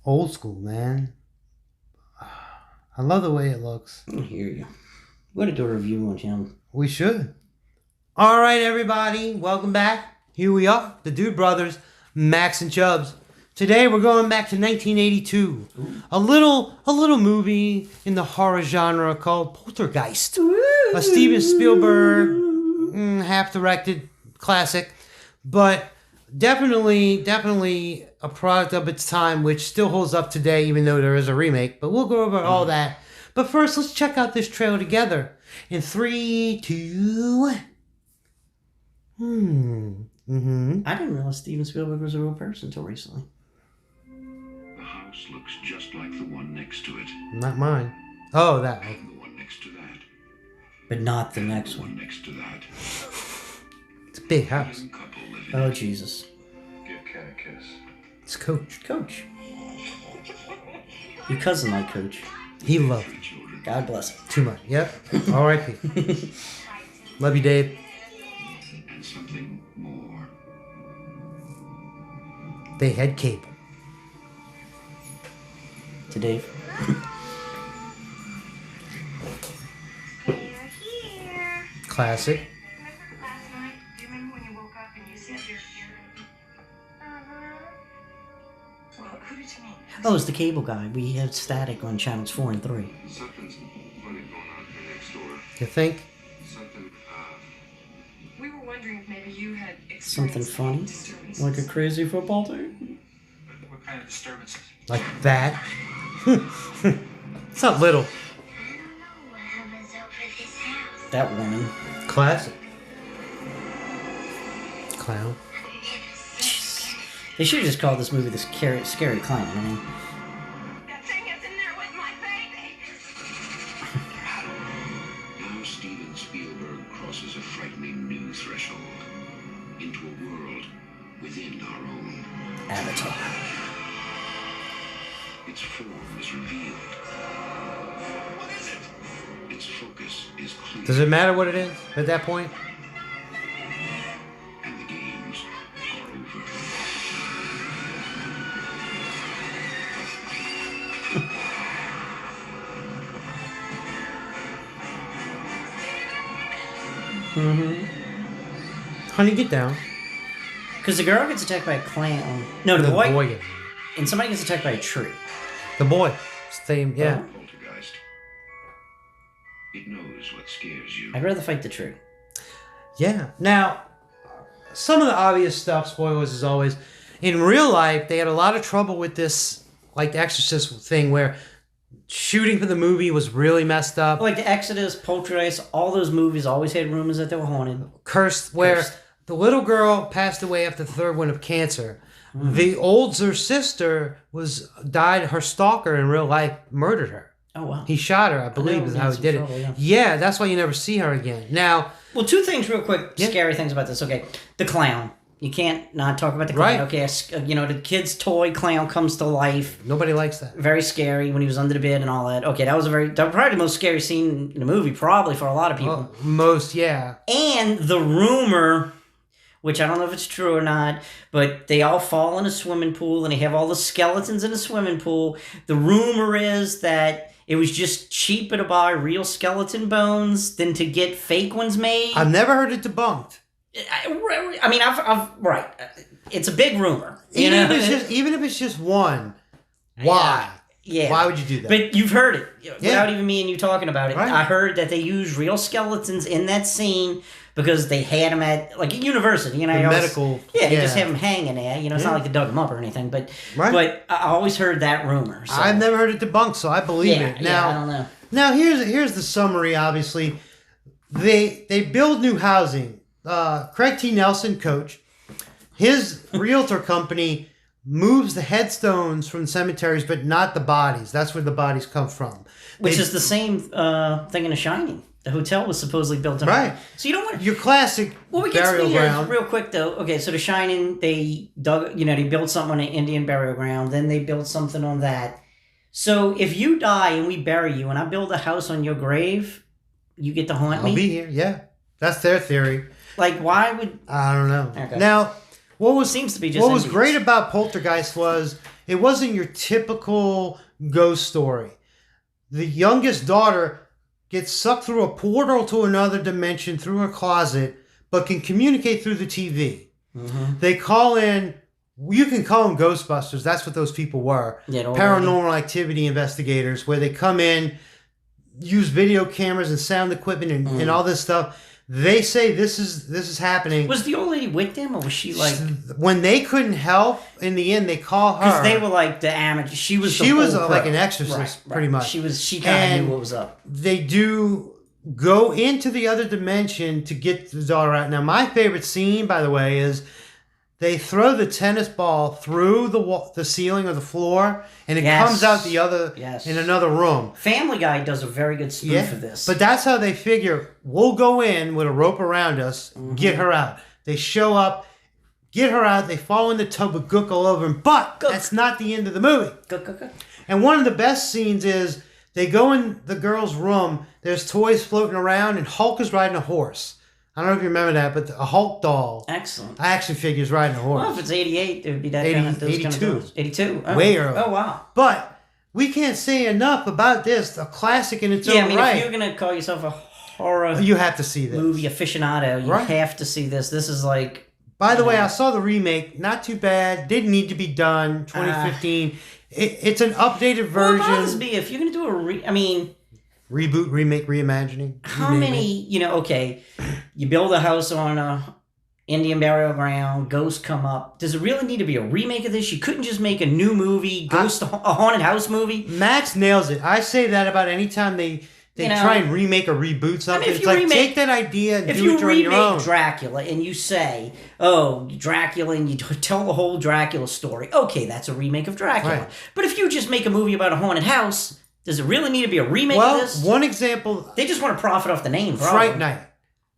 Old school, man. I love the way it looks. I hear you. We got to do a review on him. We should. All right, everybody. Welcome back. Here we are, the Dude Brothers, Max and ChuBs. Today we're going back to 1982. Ooh. A little movie in the horror genre called Poltergeist. Ooh. A Steven Spielberg half-directed classic, but definitely a product of its time, which still holds up today, even though there is a remake. But we'll go over all that. But first, let's check out this trailer together. In 3, 2... I didn't realize Steven Spielberg was a real person until recently. The house looks just like the one next to it. Not mine. Oh, that one. And the one next to that. But not the and next the one. Next to that. It's a big house. Oh, Jesus. Give Ken a kiss. It's Coach. Coach. Your cousin like Coach. He loved it. God bless him. Too much. Yep. R.I.P. Love you, Dave. And something more. They had cable. To Dave. You're here. Classic. Remember last night? Do you remember when you woke up and you said you're here? Well, who did you mean? Oh, it's the cable guy. We have static on channels 4 and 3. Something's funny going on here next door. You think? Something, We were wondering if maybe you had Something experienced funny? disturbances. Like a crazy football team? What kind of disturbances? Like that? It's not little. I don't know what hovers over this house. That woman. Classic. Clown. They should have just called this movie the Scary Clown. I mean, That thing is in there with my baby. now Steven Spielberg crosses a frightening new threshold into a world within our own. Avatar. Its form is revealed. What is it? Its focus is clear. Does it matter what it is at that point? And the games are over. Honey, get down. Because the girl gets attacked by a clown. No, the boy. gets- And somebody gets attacked by a tree. The boy. Same, yeah. Poltergeist. It knows what scares you. I'd rather fight the tree. Yeah. Now, some of the obvious stuff, spoilers as always, in real life, they had a lot of trouble with this, like the Exorcist thing, where shooting for the movie was really messed up. Like the Exodus, Poltergeist, all those movies always had rumors that they were haunted. Cursed, where Cursed. the little girl passed away after the third one of cancer. The older sister died. Her stalker in real life murdered her. Oh, wow. He shot her, I believe, know, is he how had he some did trouble, it. yeah. That's why you never see her again. Now, Well, two things real quick, Yeah. scary things about this. Okay, the clown. You can't not talk about the clown. Right. Okay, the kid's toy clown comes to life. nobody likes that. Very scary when he was under the bed and all that. Okay, that was probably the most scary scene in the movie, probably for a lot of people. Most, yeah. And the rumor, which I don't know if it's true or not, but they all fall in a swimming pool and they have all the skeletons in the swimming pool. The rumor is that it was just cheaper to buy real skeleton bones than to get fake ones made. I've never heard it debunked. I mean, I've right. It's a big rumor. Even if it's just one, why? Yeah. Why would you do that? But you've heard it without even me and you talking about it. Right. I heard that they used real skeletons in that scene because they had them at like a university. You know, The medical. Yeah, they just have them hanging there. You know, it's not Yeah. like they dug them up or anything. But Right. but I always heard that rumor. So. I've never heard it debunked, so I believe it. Now, I don't know. Now here's the summary. Obviously, they build new housing. Craig T. Nelson, Coach, his realtor company moves the headstones from cemeteries, but not the bodies. That's where the bodies come from. Which is the same thing in The Shining. The hotel was supposedly built on Right. So you don't want Your classic Well, we get burial weird ground. real quick though. Okay, so The Shining, they dug, they built something on an Indian burial ground. Then they built something on that. So if you die and we bury you, and I build a house on your grave, you get to haunt me. I'll be here. Yeah, that's their theory. Like, why would? I don't know. Okay. Now, Seems to be just what was envious. great about Poltergeist was it wasn't your typical ghost story. The youngest daughter gets sucked through a portal to another dimension through her closet, but can communicate through the TV. Mm-hmm. They call in, you can call them Ghostbusters. That's what those people were. Yeah, Paranormal activity investigators, where they come in, use video cameras and sound equipment and all this stuff. They say this is happening. Was the old lady with them, or was she like? When they couldn't help, in the end, they call her. Because they were like the amateur. She was like an exorcist, pretty much. She kind of knew what was up. They do go into the other dimension to get the daughter out. Now, my favorite scene, by the way, is they throw the tennis ball through the ceiling or the floor, and it comes out the other in another room. Family Guy does a very good spoof of this. But that's how they figure, we'll go in with a rope around us, get her out. They show up, get her out, they fall in the tub with gook all over them. But that's not the end of the movie. Gook. And one of the best scenes is they go in the girl's room, there's toys floating around, and Hulk is riding a horse. I don't know if you remember that, but a Hulk doll. Excellent. Action figures riding a horse. Well, if it's 88, it would be that kind of... 82. 82. Oh. Way early. Oh, wow. But we can't say enough about this. A classic in its own right. If you're going to call yourself a horror... You have to see this. ...movie aficionado, you have to see this. This is like... By the way, I saw the remake. Not too bad. Didn't need to be done. 2015. It's an updated version. Well, it bothers me if you're going to do a... Reboot, remake, reimagining. How many, you build a house on a Indian burial ground, ghosts come up. Does it really need to be a remake of this? You couldn't just make a new movie, a haunted house movie? Max nails it. I say that about any time they try and remake or reboot something. It's like, take that idea and do it on your own. If you remake Dracula and you say, Dracula, and you tell the whole Dracula story, okay, that's a remake of Dracula. Right. But if you just make a movie about a haunted house... Does it really need to be a remake of this? One example... They just want to profit off the name, probably. Fright Night.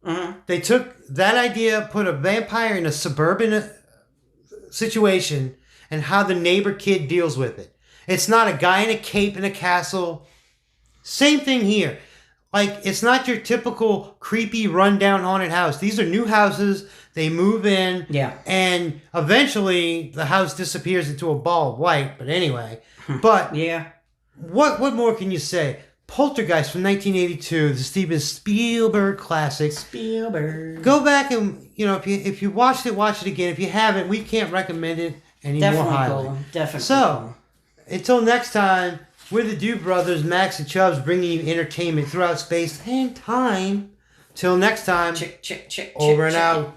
Mm-hmm. They took that idea, put a vampire in a suburban situation, and how the neighbor kid deals with it. It's not a guy in a cape in a castle. Same thing here. Like, it's not your typical creepy, rundown haunted house. These are new houses. They move in. Yeah. And eventually, the house disappears into a ball of light. But anyway. But... yeah. What more can you say? Poltergeist from 1982, the Steven Spielberg classic. Spielberg. Go back and, if you watched it, watch it again. If you haven't, we can't recommend it any more highly. Definitely. So, until next time, we're the Dude Brothers, Max and ChuBs, bringing you entertainment throughout space and time. Till next time, over and out.